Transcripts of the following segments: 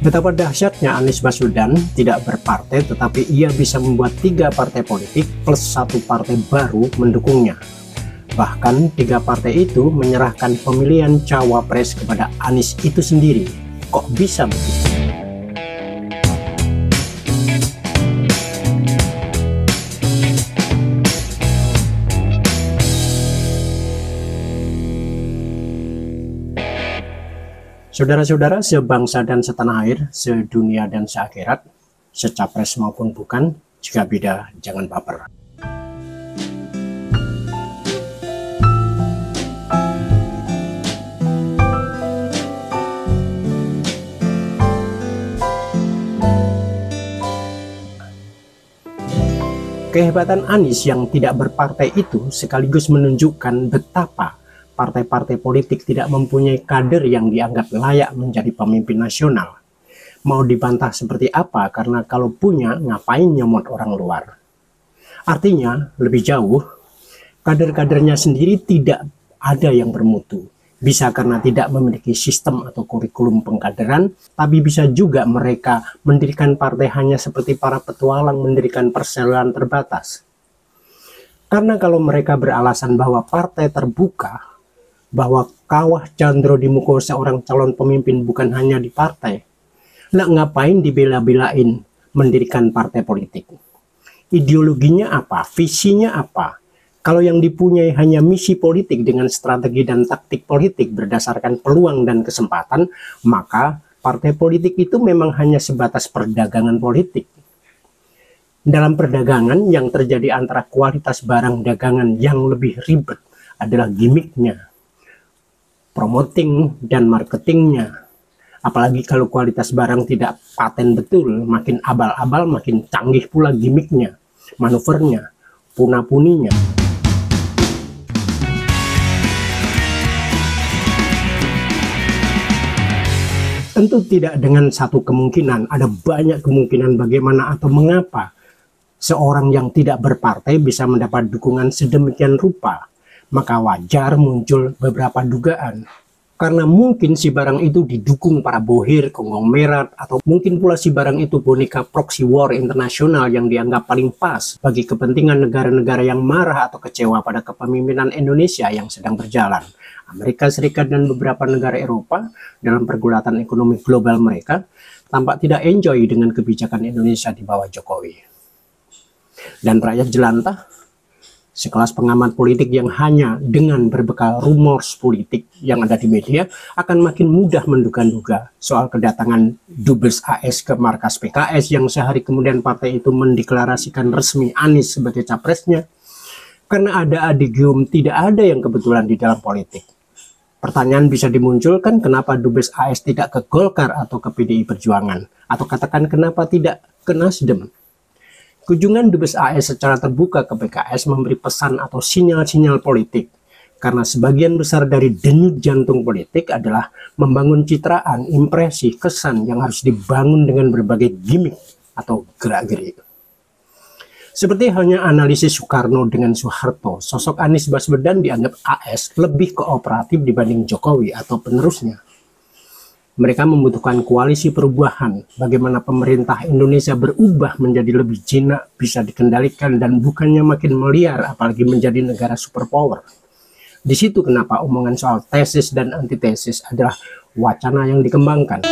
Betapa dahsyatnya Anies Baswedan tidak berpartai, tetapi ia bisa membuat 3 partai politik plus 1 partai baru mendukungnya. Bahkan 3 partai itu menyerahkan pemilihan cawapres kepada Anies itu sendiri. Kok bisa begitu? Saudara-saudara sebangsa dan setanah air, sedunia dan seakhirat, secapres maupun bukan, jika beda jangan baper. Kehebatan Anies yang tidak berpartai itu sekaligus menunjukkan betapa partai-partai politik tidak mempunyai kader yang dianggap layak menjadi pemimpin nasional. Mau dibantah seperti apa, karena kalau punya ngapain nyomot orang luar. Artinya lebih jauh, kader-kadernya sendiri tidak ada yang bermutu. Bisa karena tidak memiliki sistem atau kurikulum pengkaderan, tapi bisa juga mereka mendirikan partai hanya seperti para petualang mendirikan perseroan terbatas. Karena kalau mereka beralasan bahwa partai terbuka, bahwa kawah Candro di Muko seorang calon pemimpin bukan hanya di partai, lah ngapain dibela-belain mendirikan partai politik? Ideologinya apa? Visinya apa? Kalau yang dipunyai hanya misi politik dengan strategi dan taktik politik berdasarkan peluang dan kesempatan, maka partai politik itu memang hanya sebatas perdagangan politik. Dalam perdagangan yang terjadi antara kualitas barang dagangan yang lebih ribet adalah gimmicknya, promoting dan marketingnya. Apalagi kalau kualitas barang tidak paten betul, makin abal-abal makin canggih pula gimmicknya, manuvernya, punah-puninya. Tentu tidak dengan satu kemungkinan, ada banyak kemungkinan bagaimana atau mengapa seorang yang tidak berpartai bisa mendapat dukungan sedemikian rupa. Maka wajar muncul beberapa dugaan. Karena mungkin si barang itu didukung para bohir, konglomerat, atau mungkin pula si barang itu boneka proxy war internasional yang dianggap paling pas bagi kepentingan negara-negara yang marah atau kecewa pada kepemimpinan Indonesia yang sedang berjalan. Amerika Serikat dan beberapa negara Eropa dalam pergulatan ekonomi global mereka tampak tidak enjoy dengan kebijakan Indonesia di bawah Jokowi. Dan rakyat jelantah, sekelas pengamat politik yang hanya dengan berbekal rumors politik yang ada di media akan makin mudah menduga-duga soal kedatangan Dubes AS ke markas PKS yang sehari kemudian partai itu mendeklarasikan resmi Anies sebagai capresnya. Karena ada adigium tidak ada yang kebetulan di dalam politik. Pertanyaan bisa dimunculkan, kenapa Dubes AS tidak ke Golkar atau ke PDI Perjuangan? Atau katakan kenapa tidak ke Nasdem? Kunjungan Dubes AS secara terbuka ke PKS memberi pesan atau sinyal-sinyal politik. Karena sebagian besar dari denyut jantung politik adalah membangun citraan, impresi, kesan yang harus dibangun dengan berbagai gimmick atau gerak-gerik. Seperti halnya analisis Soekarno dengan Soeharto, sosok Anies Baswedan dianggap AS lebih kooperatif dibanding Jokowi atau penerusnya. Mereka membutuhkan koalisi perubahan, bagaimana pemerintah Indonesia berubah menjadi lebih jinak, bisa dikendalikan, dan bukannya makin meliar, apalagi menjadi negara superpower. Di situ kenapa omongan soal tesis dan antitesis adalah wacana yang dikembangkan.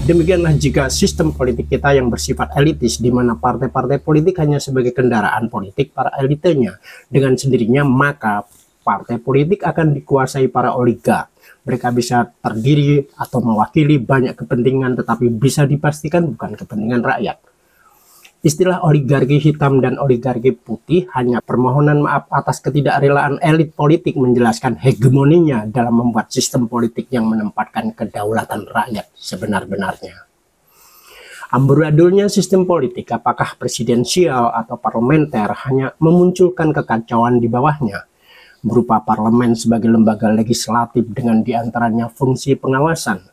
Demikianlah jika sistem politik kita yang bersifat elitis, di mana partai-partai politik hanya sebagai kendaraan politik para elitenya. Dengan sendirinya maka partai politik akan dikuasai para oligark. Mereka bisa terdiri atau mewakili banyak kepentingan, tetapi bisa dipastikan bukan kepentingan rakyat. Istilah oligarki hitam dan oligarki putih hanya permohonan maaf atas ketidakrelaan elit politik menjelaskan hegemoninya dalam membuat sistem politik yang menempatkan kedaulatan rakyat sebenar-benarnya. Amburadulnya sistem politik, apakah presidensial atau parlementer, hanya memunculkan kekacauan di bawahnya, berupa parlemen sebagai lembaga legislatif dengan diantaranya fungsi pengawasan,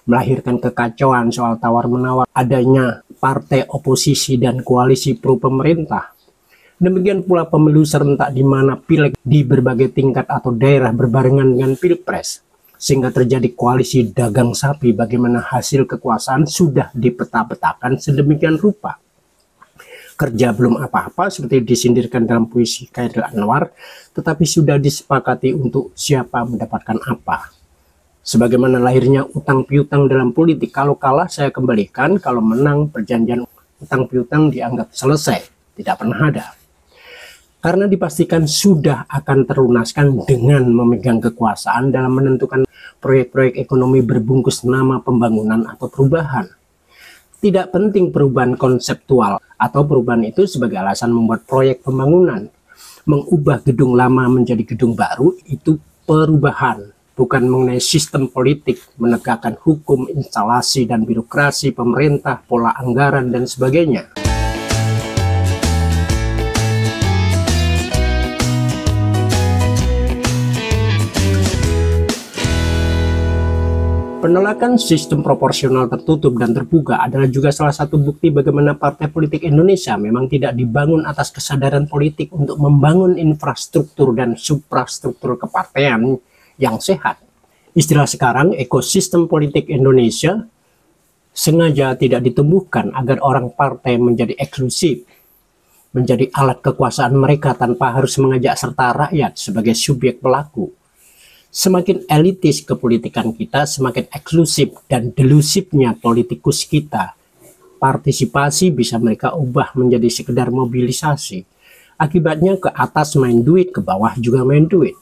melahirkan kekacauan soal tawar-menawar adanya partai oposisi dan koalisi pro pemerintah, Demikian pula pemilu serentak di mana pileg di berbagai tingkat atau daerah berbarengan dengan pilpres, sehingga terjadi koalisi dagang sapi bagaimana hasil kekuasaan sudah dipeta-petakan sedemikian rupa. Kerja belum apa-apa seperti disindirkan dalam puisi Khairil Anwar, tetapi sudah disepakati untuk siapa mendapatkan apa. Sebagaimana lahirnya utang piutang dalam politik, kalau kalah saya kembalikan, kalau menang perjanjian utang piutang dianggap selesai, tidak pernah ada. Karena dipastikan sudah akan terlunaskan dengan memegang kekuasaan dalam menentukan proyek-proyek ekonomi berbungkus nama pembangunan atau perubahan. Tidak penting perubahan konseptual atau perubahan itu sebagai alasan membuat proyek pembangunan. Mengubah gedung lama menjadi gedung baru itu perubahan, bukan mengenai sistem politik, menegakkan hukum, instalasi dan birokrasi pemerintah, pola anggaran dan sebagainya. Penolakan sistem proporsional tertutup dan terbuka adalah juga salah satu bukti bagaimana partai politik Indonesia memang tidak dibangun atas kesadaran politik untuk membangun infrastruktur dan suprastruktur kepartean yang sehat. Istilah sekarang, ekosistem politik Indonesia sengaja tidak ditumbuhkan agar orang partai menjadi eksklusif, menjadi alat kekuasaan mereka tanpa harus mengajak serta rakyat sebagai subjek pelaku. Semakin elitis kepolitikan kita, semakin eksklusif dan delusifnya politikus kita. Partisipasi bisa mereka ubah menjadi sekedar mobilisasi. Akibatnya ke atas main duit, ke bawah juga main duit.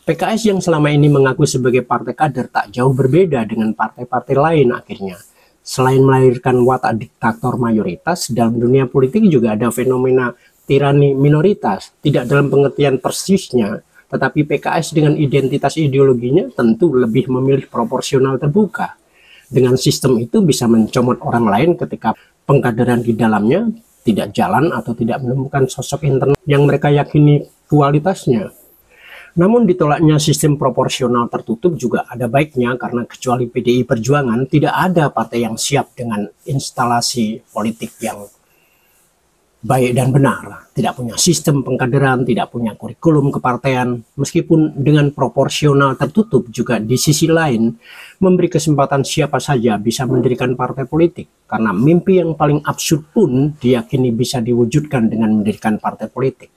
PKS yang selama ini mengaku sebagai partai kader tak jauh berbeda dengan partai-partai lain akhirnya. Selain melahirkan watak diktator mayoritas, dalam dunia politik juga ada fenomena tirani minoritas. Tidak dalam pengertian persisnya, tetapi PKS dengan identitas ideologinya tentu lebih memilih proporsional terbuka. Dengan sistem itu bisa mencomot orang lain ketika pengkaderan di dalamnya tidak jalan atau tidak menemukan sosok internal yang mereka yakini kualitasnya. Namun ditolaknya sistem proporsional tertutup juga ada baiknya, karena kecuali PDI Perjuangan tidak ada partai yang siap dengan instalasi politik yang baik dan benar, tidak punya sistem pengkaderan, tidak punya kurikulum kepartean. Meskipun dengan proporsional tertutup juga di sisi lain memberi kesempatan siapa saja bisa mendirikan partai politik, karena mimpi yang paling absurd pun diyakini bisa diwujudkan dengan mendirikan partai politik,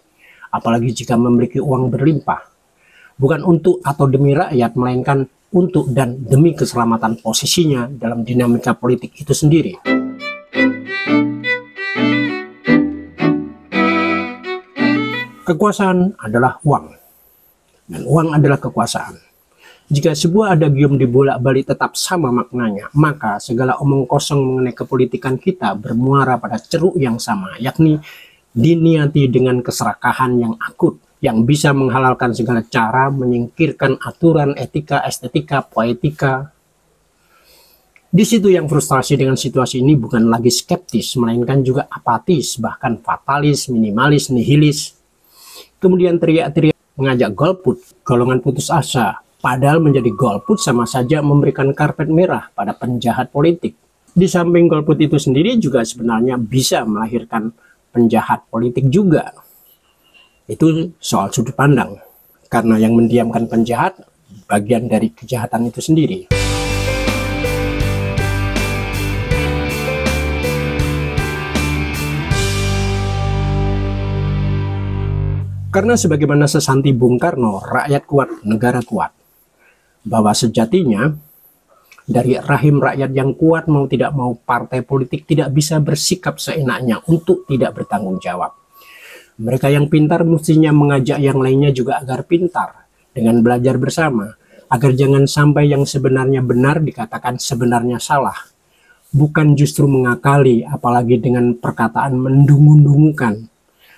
apalagi jika memiliki uang berlimpah, bukan untuk atau demi rakyat, melainkan untuk dan demi keselamatan posisinya dalam dinamika politik itu sendiri. Kekuasaan adalah uang, dan uang adalah kekuasaan. Jika sebuah adagium dibolak-balik tetap sama maknanya, maka segala omong kosong mengenai kepolitikan kita bermuara pada ceruk yang sama, yakni diniati dengan keserakahan yang akut, yang bisa menghalalkan segala cara, menyingkirkan aturan, etika, estetika, poetika. Di situ yang frustrasi dengan situasi ini bukan lagi skeptis, melainkan juga apatis, bahkan fatalis, minimalis, nihilis. Kemudian teriak-teriak mengajak golput, golongan putus asa. Padahal menjadi golput sama saja memberikan karpet merah pada penjahat politik. Di samping golput itu sendiri juga sebenarnya bisa melahirkan penjahat politik juga. Itu soal sudut pandang. Karena yang mendiamkan penjahat bagian dari kejahatan itu sendiri. Karena sebagaimana sesanti Bung Karno, rakyat kuat, negara kuat. Bahwa sejatinya, dari rahim rakyat yang kuat mau tidak mau, partai politik tidak bisa bersikap seenaknya untuk tidak bertanggung jawab. Mereka yang pintar mestinya mengajak yang lainnya juga agar pintar, dengan belajar bersama, agar jangan sampai yang sebenarnya benar dikatakan sebenarnya salah. Bukan justru mengakali, apalagi dengan perkataan mendungu-dungukan.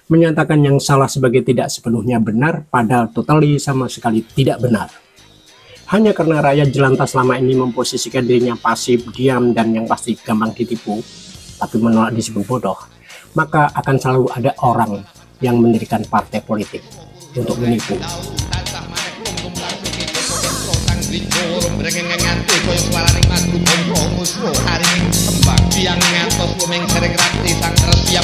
Menyatakan yang salah sebagai tidak sepenuhnya benar, padahal totally sama sekali tidak benar. Hanya karena rakyat jelantah selama ini memposisikan dirinya pasif, diam, dan yang pasti gampang ditipu, tapi menolak disebut bodoh, maka akan selalu ada orang yang mendirikan partai politik untuk menipu. Yang ngatos kumeng sering rakti sang resya